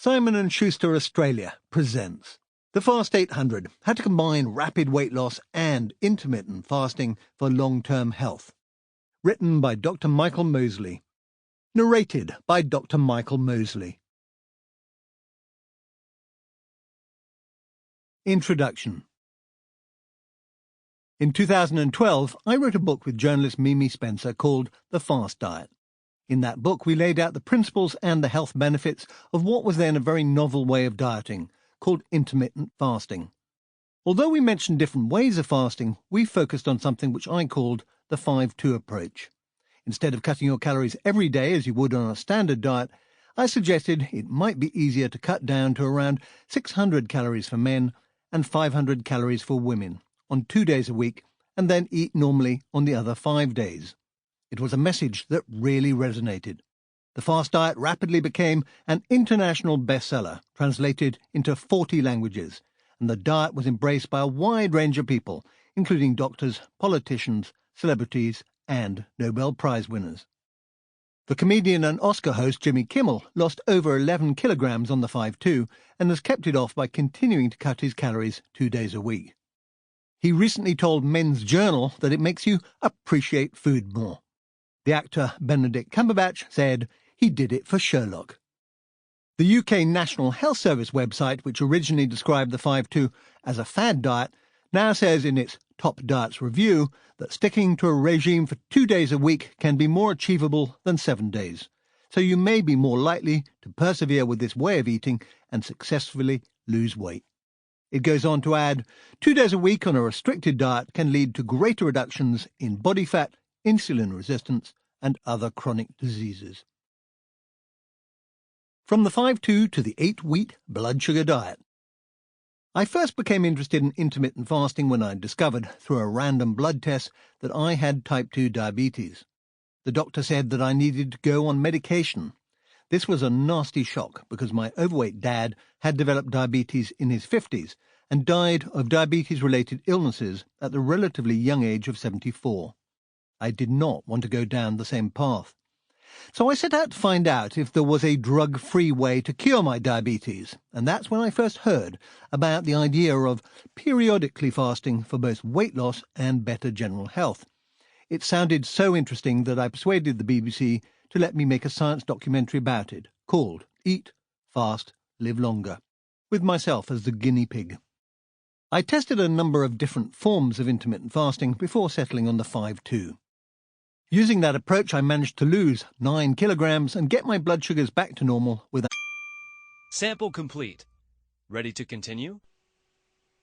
Simon & Schuster Australia presents The Fast 800, how to combine rapid weight loss and intermittent fasting for long-term health. Written by Dr. Michael Mosley. Narrated by Dr. Michael Mosley. Introduction. In 2012, I wrote a book with journalist Mimi Spencer called The Fast Diet. In that book, we laid out the principles and the health benefits of what was then a very novel way of dieting, called intermittent fasting. Although we mentioned different ways of fasting, we focused on something which I called the 5-2 approach. Instead of cutting your calories every day as you would on a standard diet, I suggested it might be easier to cut down to around 600 calories for men and 500 calories for women on 2 days a week, and then eat normally on the other 5 days. It was a message that really resonated. The Fast Diet rapidly became an international bestseller, translated into 40 languages, and the diet was embraced by a wide range of people, including doctors, politicians, celebrities, and Nobel Prize winners. The comedian and Oscar host Jimmy Kimmel lost over 11 kilograms on the 5-2 and has kept it off by continuing to cut his calories 2 days a week. He recently told Men's Journal that it makes you appreciate food more. The actor Benedict Cumberbatch said he did it for Sherlock. The UK National Health Service website, which originally described the 5-2 as a fad diet, now says in its Top Diets review that sticking to a regime for 2 days a week can be more achievable than 7 days, so you may be more likely to persevere with this way of eating and successfully lose weight. It goes on to add, 2 days a week on a restricted diet can lead to greater reductions in body fat, insulin resistance, and other chronic diseases. From the 5-2 to the 8-week blood sugar diet. I first became interested in intermittent fasting when I discovered, through a random blood test, that I had type 2 diabetes. The doctor said that I needed to go on medication. This was a nasty shock because my overweight dad had developed diabetes in his 50s and died of diabetes-related illnesses at the relatively young age of 74. I did not want to go down the same path. So I set out to find out if there was a drug-free way to cure my diabetes, and that's when I first heard about the idea of periodically fasting for both weight loss and better general health. It sounded so interesting that I persuaded the BBC to let me make a science documentary about it, called Eat, Fast, Live Longer, with myself as the guinea pig. I tested a number of different forms of intermittent fasting before settling on the 5-2. Using that approach, I managed to lose 9 kilograms and get my blood sugars back to normal without... Sample complete. Ready to continue?